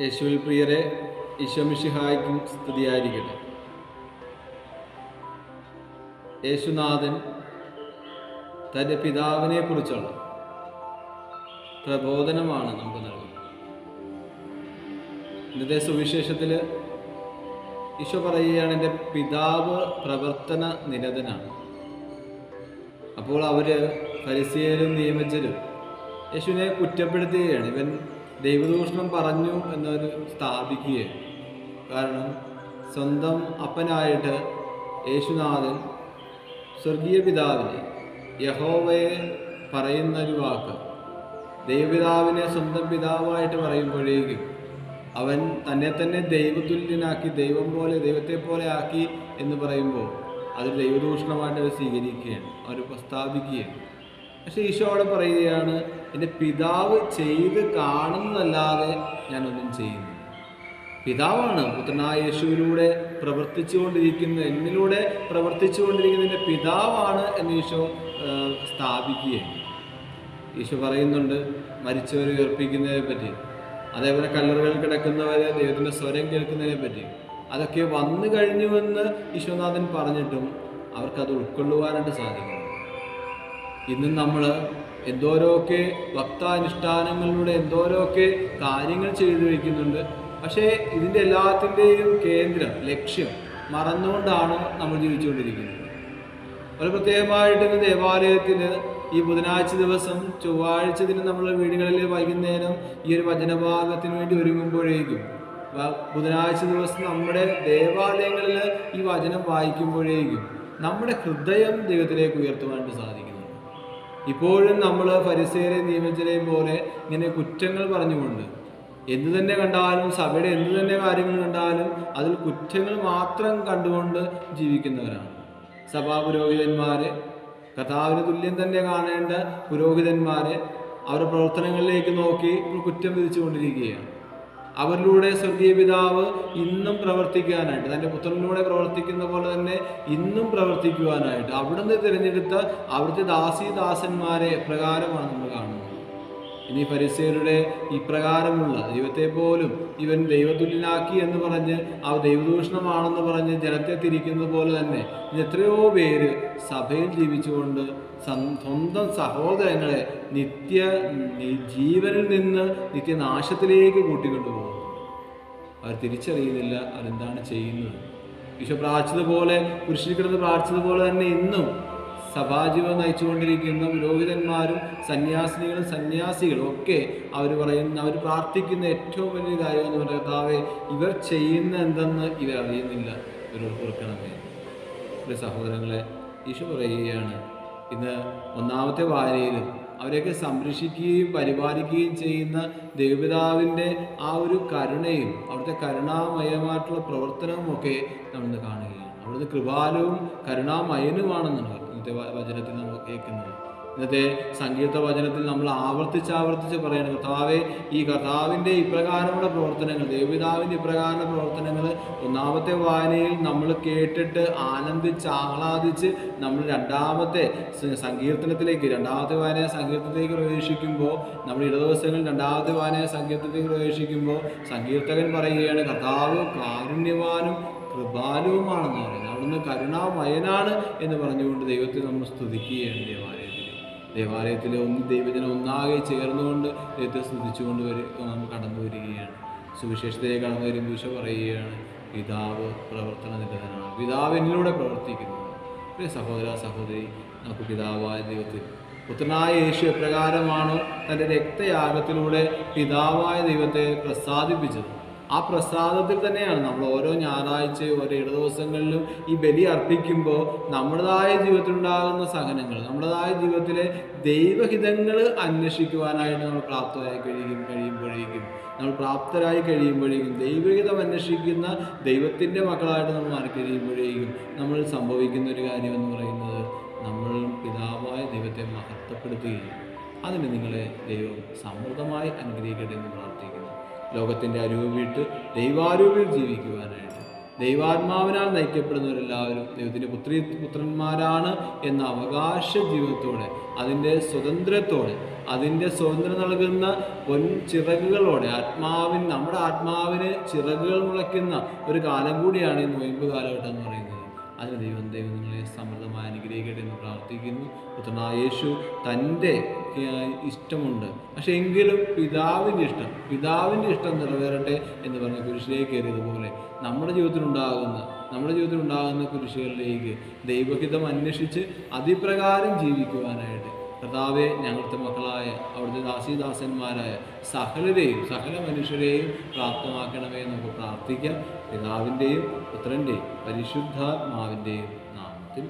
യേശുവിൽ പ്രിയരെ, ഈശോ മിശിഹായ്ക്കും സ്തുതിയായിരിക്കട്ടെ. യേശുനാഥൻ തൻ്റെ പിതാവിനെ കുറിച്ചുള്ള പ്രബോധനമാണ് നമുക്ക് നൽകുന്നത്. ഇന്നത്തെ സുവിശേഷത്തിൽ ഈശോ പറയുകയാണ്, എൻ്റെ പിതാവ് പ്രവർത്തന നിരതനാണ്. അപ്പോൾ അവർ ഫരിസേയരും നിയമജ്ഞരും യേശുവിനെ കുറ്റപ്പെടുത്തുകയാണ്. ഇവൻ ദൈവദൂഷണം പറഞ്ഞു എന്നവർ സ്ഥാപിക്കുകയാണ്. കാരണം സ്വന്തം അപ്പനായിട്ട് യേശുനാഥൻ സ്വർഗീയ പിതാവിനെ, യഹോവയെ പറയുന്ന ഒരു വാക്ക് ദൈവപിതാവിനെ സ്വന്തം പിതാവായിട്ട് പറയുമ്പോഴേക്കും അവൻ തന്നെ ദൈവതുല്യനാക്കി, ദൈവം പോലെ, ദൈവത്തെ പോലെ ആക്കി എന്ന് പറയുമ്പോൾ അത് ദൈവദൂഷണമായിട്ട് അവർ സ്വീകരിക്കുകയാണ്, അവർ പ്രസ്താവിക്കുകയാണ്. പക്ഷേ ഈശോ അവിടെ പറയുകയാണ്, എൻ്റെ പിതാവ് ചെയ്ത് കാണുന്നതല്ലാതെ ഞാനൊന്നും ചെയ്യുന്നു. പിതാവാണ് പുത്രനായ യേശുവിലൂടെ പ്രവർത്തിച്ചുകൊണ്ടിരിക്കുന്നത്, എന്നിലൂടെ പ്രവർത്തിച്ചുകൊണ്ടിരിക്കുന്നതിൻ്റെ പിതാവാണ് എന്ന് ഈശോ സ്ഥാപിക്കുകയാണ്. ഈശോ പറയുന്നുണ്ട് മരിച്ചവരെ ഉയർപ്പിക്കുന്നതിനെ പറ്റി, അതേപോലെ കല്ലറകളിൽ കിടക്കുന്നവരെ ദൈവത്തിൻ്റെ സ്വരം കേൾക്കുന്നതിനെ പറ്റി. അതൊക്കെ വന്നു കഴിഞ്ഞുവെന്ന് ഈശോനാഥൻ പറഞ്ഞിട്ടും അവർക്കത് ഉൾക്കൊള്ളുവാനായിട്ട് സാധിക്കുന്നു. ഇന്നും നമ്മൾ എന്തോരമൊക്കെ ഭക്താനുഷ്ഠാനങ്ങളിലൂടെ എന്തോരമൊക്കെ കാര്യങ്ങൾ ചെയ്തു വയ്ക്കുന്നുണ്ട്. പക്ഷേ ഇതിൻ്റെ എല്ലാത്തിൻ്റെയും കേന്ദ്രം, ലക്ഷ്യം മറന്നുകൊണ്ടാണ് നമ്മൾ ജീവിച്ചുകൊണ്ടിരിക്കുന്നത്. ഒരു പ്രത്യേകമായിട്ട് ഇന്ന് ദേവാലയത്തിൽ ഈ ബുധനാഴ്ച ദിവസം, ചൊവ്വാഴ്ച ദിനം നമ്മൾ വീടുകളിൽ വൈകുന്നേരം ഈ ഒരു വചനഭാഗത്തിന് വേണ്ടി ഒരുങ്ങുമ്പോഴേക്കും, ബുധനാഴ്ച ദിവസം നമ്മുടെ ദേവാലയങ്ങളിൽ ഈ വചനം വായിക്കുമ്പോഴേക്കും നമ്മുടെ ഹൃദയം ദൈവത്തിലേക്ക് ഉയർത്തുവാനായിട്ട് സാധിക്കുന്നു. ഇപ്പോഴും നമ്മൾ ഫരിസേയരെയും നിയമജ്ഞരെയും പോലെ ഇങ്ങനെ കുറ്റങ്ങൾ പറഞ്ഞുകൊണ്ട് എന്തു തന്നെ കണ്ടാലും, സഭയുടെ എന്തു തന്നെ കാര്യങ്ങൾ കണ്ടാലും അതിൽ കുറ്റങ്ങൾ മാത്രം കണ്ടുകൊണ്ട് ജീവിക്കുന്നവരാണ്. സഭാ പുരോഹിതന്മാരെ, കർത്താവിന് തുല്യം തന്നെ കാണേണ്ട പുരോഹിതന്മാരെ അവരുടെ പ്രവർത്തനങ്ങളിലേക്ക് നോക്കി കുറ്റം വിധിച്ചുകൊണ്ടിരിക്കുകയാണ്. അവരിലൂടെ സ്വർഗീയ പിതാവ് ഇന്നും പ്രവർത്തിക്കാനായിട്ട്, തൻ്റെ പുത്രനിലൂടെ പ്രവർത്തിക്കുന്ന പോലെ തന്നെ ഇന്നും പ്രവർത്തിക്കുവാനായിട്ട് അവിടുന്ന് തിരഞ്ഞെടുത്ത അവിടുത്തെ ദാസന്മാരെ എപ്രകാരമാണ് നമ്മൾ കാണുന്നത്. ഇനി ഫരിസേയരുടെ ഇപ്രകാരമുള്ള ദൈവത്തെ പോലും ഇവൻ ദൈവതുല്യനാക്കി എന്ന് പറഞ്ഞ് ആ ദൈവദൂഷണമാണെന്ന് പറഞ്ഞ് ജനത്തെ തിരിക്കുന്നത് പോലെ തന്നെ എത്രയോ പേര് സഭയിൽ ജീവിച്ചുകൊണ്ട് സ്വന്തം സഹോദരങ്ങളെ ജീവനിൽ നിന്ന് നിത്യനാശത്തിലേക്ക് കൂട്ടിക്കൊണ്ടുപോകും. അവർ തിരിച്ചറിയുന്നില്ല അവരെന്താണ് ചെയ്യുന്നത്. ഈശോ പ്രാർത്ഥിച്ചതുപോലെ, കുരിശിൽ കിടന്ന് പ്രാർത്ഥിച്ചതുപോലെ തന്നെ ഇന്നും സഭാജീവൻ നയിച്ചുകൊണ്ടിരിക്കുന്ന പുരോഹിതന്മാരും സന്യാസികളും ഒക്കെ അവർ പ്രാർത്ഥിക്കുന്ന ഏറ്റവും വലിയ കാര്യം എന്ന് പറയുന്നത്, കർത്താവേ, ഇവർ ചെയ്യുന്ന എന്തെന്ന് ഇവർ അറിയുന്നില്ല, ഇവരോട് ഓർക്കണമേ. സഹോദരങ്ങളെ, ഈശോ പറയുകയാണ്, ഇന്ന് ഒന്നാമത്തെ വായനയിലും അവരെയൊക്കെ സംരക്ഷിക്കുകയും പരിപാലിക്കുകയും ചെയ്യുന്ന ദൈവപിതാവിൻ്റെ ആ ഒരു കരുണയും അവിടുത്തെ കരുണാമയമായിട്ടുള്ള പ്രവർത്തനവും ഒക്കെ നമ്മൾ കാണുകയാണ്. അവിടുത്തെ കൃപാലുവും കരുണാമയനുമാണെന്നാണ് ഇന്നത്തെ വചനത്തിൽ നമ്മൾ കേൾക്കുന്നത്. ഇന്നത്തെ സങ്കീർത്ത വചനത്തിൽ നമ്മൾ ആവർത്തിച്ച് പറയുന്നത്, കർത്താവേ, ഈ കർത്താവിൻ്റെ ഇപ്രകാരമുള്ള പ്രവർത്തനങ്ങൾ, ദൈവപിതാവിൻ്റെ ഇപ്രകാരമുള്ള പ്രവർത്തനങ്ങൾ ഒന്നാമത്തെ വായനയിൽ നമ്മൾ കേട്ടിട്ട് ആഹ്ലാദിച്ച് നമ്മൾ രണ്ടാമത്തെ വായന സങ്കീർത്തനത്തിലേക്ക് പ്രവേശിക്കുമ്പോൾ, നമ്മൾ ഇടദിവസങ്ങളിൽ രണ്ടാമത്തെ വായന സങ്കീർത്തനത്തിലേക്ക് പ്രവേശിക്കുമ്പോൾ സങ്കീർത്തകൻ പറയുകയാണ്, കർത്താവ് കാരുണ്യവാനും കൃപാലുവുമാണെന്ന് പറയുന്നത്. അവിടുന്ന് കരുണാമയനാണ് എന്ന് പറഞ്ഞുകൊണ്ട് ദൈവത്തെ നമ്മൾ സ്തുതിക്കുകയാണ്. ദേവാലയത്തിൽ ദൈവജനം ഒന്നാകെ ചേർന്നുകൊണ്ട് ദൈവത്തെ സ്തുതിച്ചുകൊണ്ട് നമ്മൾ കടന്നു വരികയാണ്. സുവിശേഷത്തിലേക്ക് കടന്നു വരുമ്പോൾ ഈശോ പറയുകയാണ്, പിതാവ് പ്രവർത്തന നിരതനാണ്, പിതാവ് എന്നിലൂടെ പ്രവർത്തിക്കുന്നു. സഹോദര സഹോദരി, നമുക്ക് പിതാവായ ദൈവത്തിൽ പുത്രനായ യേശു എപ്രകാരമാണോ തൻ്റെ രക്തയാഗത്തിലൂടെ പിതാവായ ദൈവത്തെ പ്രസാദിപ്പിച്ചത്, ആ പ്രസാദത്തിൽ തന്നെയാണ് നമ്മൾ ഓരോ ഞായറാഴ്ചയും ഓരോ ഇടദിവസങ്ങളിലും ഈ ബലി അർപ്പിക്കുമ്പോൾ നമ്മുടേതായ ജീവിതത്തിലുണ്ടാകുന്ന സഹനങ്ങൾ, നമ്മുടേതായ ജീവിതത്തിലെ ദൈവഹിതങ്ങൾ അന്വേഷിക്കുവാനായിട്ട് നമ്മൾ പ്രാപ്തരായി കഴിയുമ്പോഴേക്കും ദൈവഹിതം അന്വേഷിക്കുന്ന ദൈവത്തിൻ്റെ മക്കളായിട്ട് നമ്മൾ മാറിക്കഴിയുമ്പോഴേക്കും നമ്മൾ സംഭവിക്കുന്ന ഒരു കാര്യമെന്ന് പറയുന്നത്, നമ്മൾ പിതാവായ ദൈവത്തെ മഹത്വപ്പെടുത്തുകയും അതിന് നിങ്ങളെ ദൈവം സമൃദ്ധമായി അനുഗ്രഹിക്കട്ടെ എന്ന് പ്രാർത്ഥിക്കുന്നു. ലോകത്തിൻ്റെ അരൂപ് വിട്ട് ദൈവാരൂപിൽ ജീവിക്കുവാനായിട്ട് ദൈവാത്മാവിനാൽ നയിക്കപ്പെടുന്നവരെല്ലാവരും ദൈവത്തിൻ്റെ പുത്രന്മാരാണ് എന്ന അവകാശ ജീവിതത്തോടെ, അതിൻ്റെ സ്വതന്ത്രത്തോടെ, അതിൻ്റെ സ്വാതന്ത്ര്യം നൽകുന്ന ചിറകുകളോടെ, നമ്മുടെ ആത്മാവിന് ചിറകുകൾ മുളയ്ക്കുന്ന ഒരു കാലം കൂടിയാണ് ഈ നൊയമ്പ് കാലഘട്ടം എന്ന് പറയുന്നത്. അതിന് ദൈവം നിങ്ങളെ സമൃദ്ധമായി അനുഗ്രഹിക്കട്ടെ എന്ന് പ്രാർത്ഥിക്കുന്നു. പുത്രനായ യേശു തൻ്റെ ഇഷ്ടമുണ്ട്, പക്ഷെ എങ്കിലും പിതാവിൻ്റെ ഇഷ്ടം നിറവേറട്ടെ എന്ന് പറഞ്ഞ് കുരിശിലേക്ക് കയറിയതുപോലെ നമ്മുടെ ജീവിതത്തിലുണ്ടാകുന്ന കുരിശുകളിലേക്ക് ദൈവഹിതം അന്വേഷിച്ച് അതിപ്രകാരം ജീവിക്കുവാനായിട്ട് കർത്താവെ, ഞങ്ങളുടെ മക്കളായ അവിടുത്തെ ദാസീദാസന്മാരായ സകല മനുഷ്യരെയും പ്രാപ്തമാക്കണമേ എന്ന് നമുക്ക് പ്രാർത്ഥിക്കാം. പിതാവിൻ്റെയും പുത്രൻ്റെയും പരിശുദ്ധാത്മാവിൻ്റെയും നാമത്തിൽ.